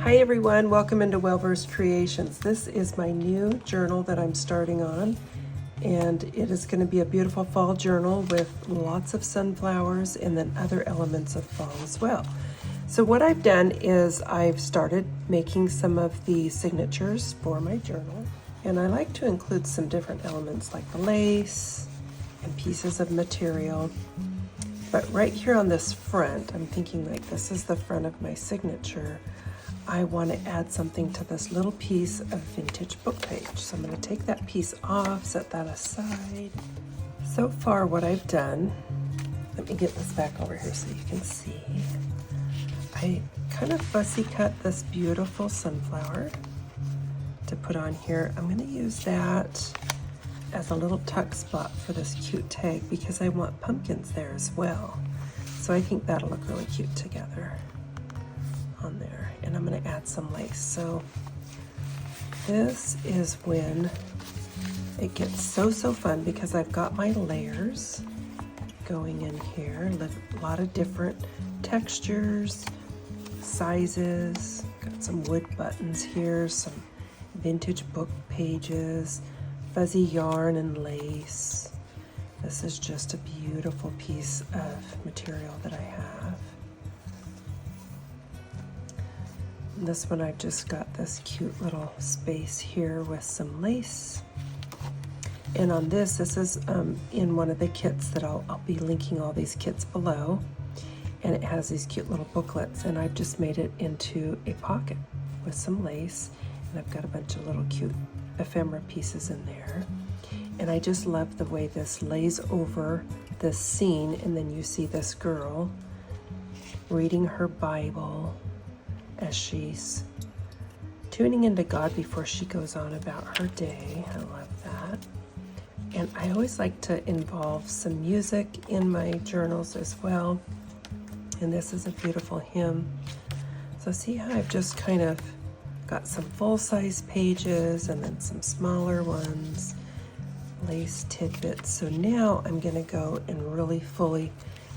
Hi everyone, welcome into Well-Versed Creations. This is my new journal that I'm starting on, and it is going to be a beautiful fall journal with lots of sunflowers and then other elements of fall as well. So what I've done is I've started making some of the signatures for my journal, and I like to include some different elements like the lace and pieces of material. But right here on this front, I'm thinking like this is the front of my signature. I want to add something to this little piece of vintage book page. So I'm going to take that piece off, set that aside. So far what I've done, let me get this back over here so you can see. I kind of fussy cut this beautiful sunflower to put on here. I'm going to use that as a little tuck spot for this cute tag because I want pumpkins there as well. So I think that'll look really cute together on there. And I'm going to add some lace. So this is when it gets so fun because I've got my layers going in here. A lot of different textures, sizes. Got some wood buttons here, some vintage book pages, fuzzy yarn and lace. This is just a beautiful piece of material that I have. This one I've just got this cute little space here with some lace. And on this is in one of the kits that I'll be linking all these kits below. And it has these cute little booklets, and I've just made it into a pocket with some lace. And I've got a bunch of little cute ephemera pieces in there. And I just love the way this lays over this scene, and then you see this girl reading her Bible as she's tuning into God before she goes on about her day. I love that. And I always like to involve some music in my journals as well. And this is a beautiful hymn. So see how I've just kind of got some full-size pages and then some smaller ones, lace tidbits. So now I'm going to go and really fully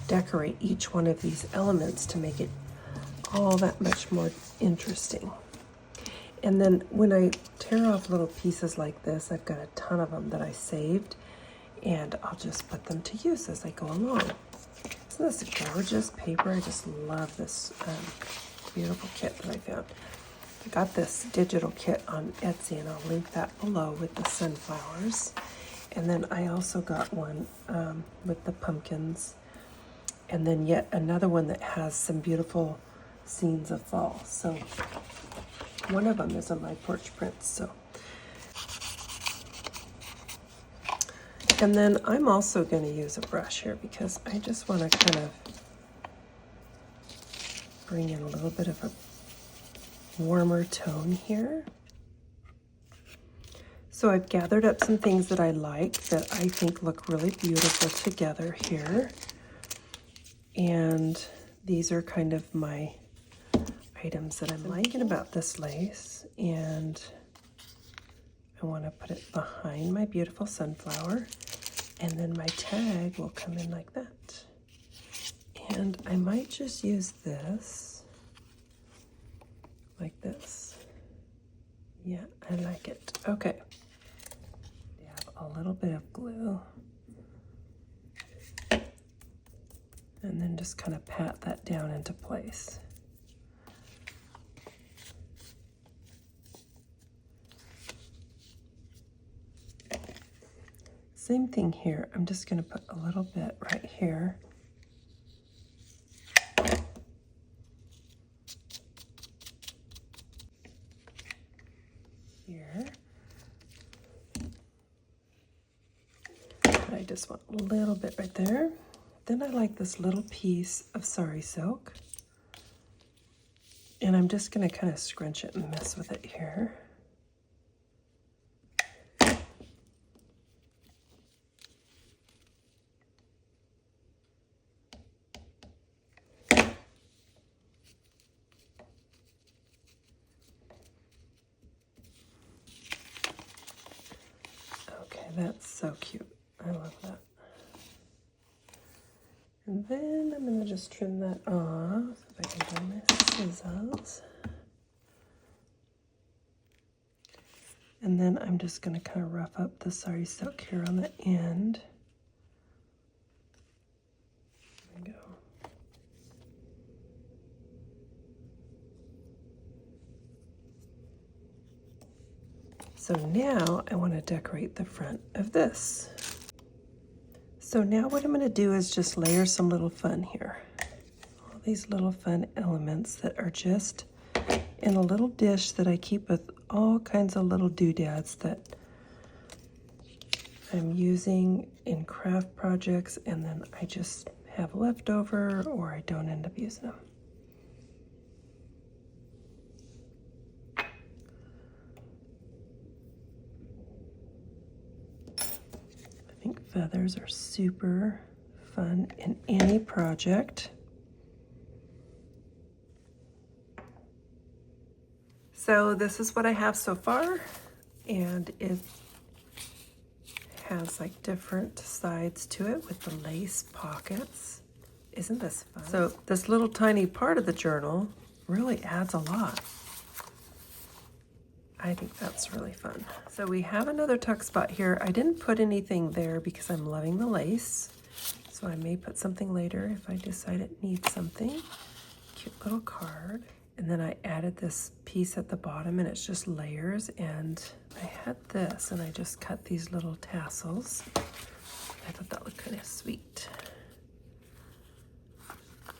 decorate each one of these elements to make it all that much more interesting. And then when I tear off little pieces like this, I've got a ton of them that I saved, and I'll just put them to use as I go along. Isn't this gorgeous paper? I just love this beautiful kit that I found. I got this digital kit on Etsy, and I'll link that below with the sunflowers. And then I also got one with the pumpkins, and then yet another one that has some beautiful scenes of fall. So one of them is on my porch prints. So, and then I'm also going to use a brush here because I just want to kind of bring in a little bit of a warmer tone here. So I've gathered up some things that I like that I think look really beautiful together here. And these are kind of my items that I'm liking about this lace, and I want to put it behind my beautiful sunflower, and then my tag will come in like that. And I might just use this like this. Yeah, I like it. Okay. We have a little bit of glue, and then just kind of pat that down into place. Same thing here. I'm just going to put a little bit right here. Here. I just want a little bit right there. Then I like this little piece of sari silk. And I'm just going to kind of scrunch it and mess with it here. That's so cute. I love that. And then I'm going to just trim that off. If I can find my scissors. And then I'm just going to kind of rough up the sari silk here on the end. There we go. So now I want to decorate the front of this. So now what I'm going to do is just layer some little fun here. All these little fun elements that are just in a little dish that I keep with all kinds of little doodads that I'm using in craft projects, and then I just have leftover or I don't end up using them. I think feathers are super fun in any project. So this is what I have so far, and it has like different sides to it with the lace pockets. Isn't this fun? So this little tiny part of the journal really adds a lot. I think that's really fun. So we have another tuck spot here. I didn't put anything there because I'm loving the lace. So I may put something later if I decide it needs something. Cute little card. And then I added this piece at the bottom, and it's just layers, and I had this and I just cut these little tassels. I thought that looked kind of sweet.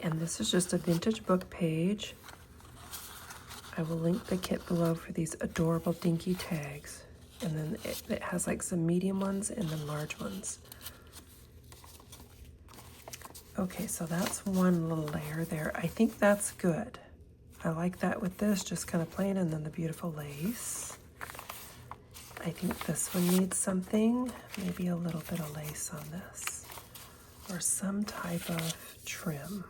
And this is just a vintage book page. I will link the kit below for these adorable dinky tags. And then it has like some medium ones and then large ones. Okay, so that's one little layer there. I think that's good. I like that with this, just kind of plain, and then the beautiful lace. I think this one needs something, maybe a little bit of lace on this, or some type of trim.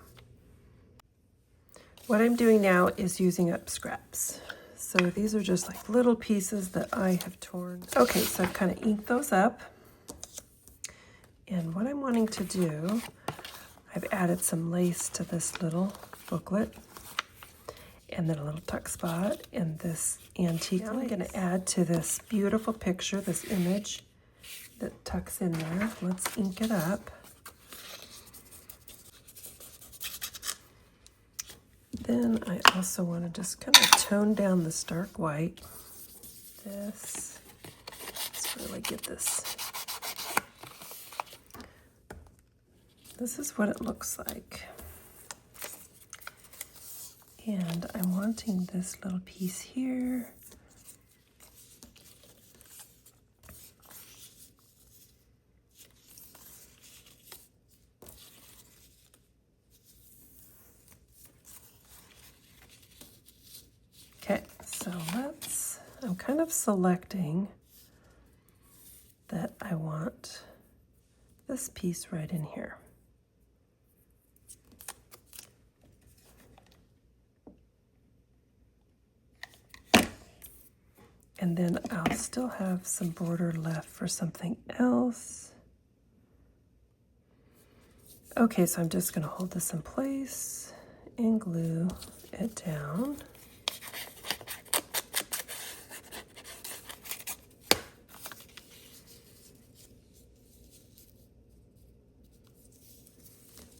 What I'm doing now is using up scraps. So these are just like little pieces that I have torn. Okay, so I've kind of inked those up. And what I'm wanting to do, I've added some lace to this little booklet, and then a little tuck spot and this antique lace. I'm going to add to this beautiful picture, this image that tucks in there. Let's ink it up. Then I also want to just kind of tone down this dark white. Let's really get this. This is what it looks like. And I'm wanting this little piece here. Okay, so I'm kind of selecting that I want this piece right in here. And then I'll still have some border left for something else. Okay, so I'm just going to hold this in place and glue it down.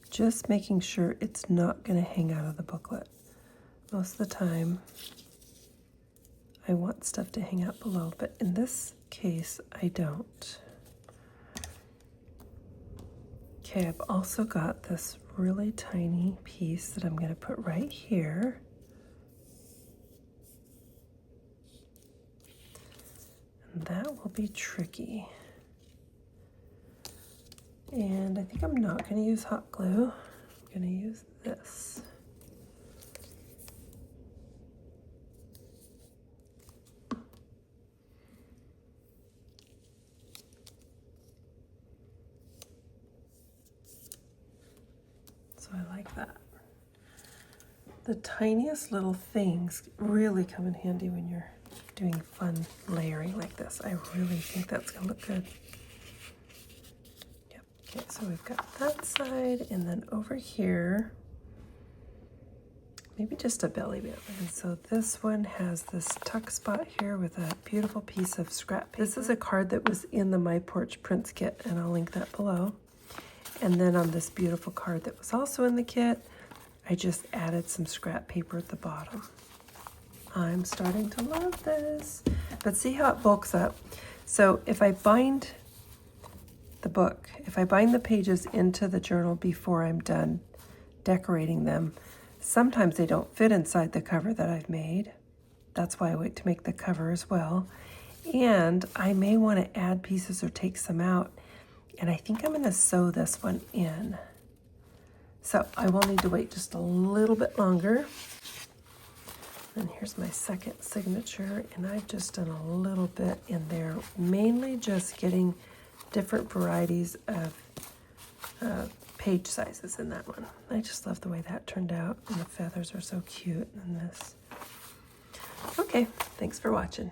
Just making sure it's not going to hang out of the booklet. Most of the time, I want stuff to hang out below, but in this case, I don't. Okay, I've also got this really tiny piece that I'm going to put right here. And that will be tricky. And I think I'm not going to use hot glue. I'm going to use this. So I like that. The tiniest little things really come in handy when you're doing fun layering like this. I really think that's going to look good. Yep. Okay, so we've got that side, and then over here, maybe just a belly band. And so this one has this tuck spot here with a beautiful piece of scrap paper. This is a card that was in the My Porch Prints kit, and I'll link that below. And then on this beautiful card that was also in the kit, I just added some scrap paper at the bottom. I'm starting to love this. But see how it bulks up? So if I bind the book, if I bind the pages into the journal before I'm done decorating them, sometimes they don't fit inside the cover that I've made. That's why I wait to make the cover as well. And I may want to add pieces or take some out. And I think I'm going to sew this one in. So I will need to wait just a little bit longer. And here's my second signature, and I've just done a little bit in there, mainly just getting different varieties of page sizes in that one. I just love the way that turned out, and the feathers are so cute in this. Okay, thanks for watching.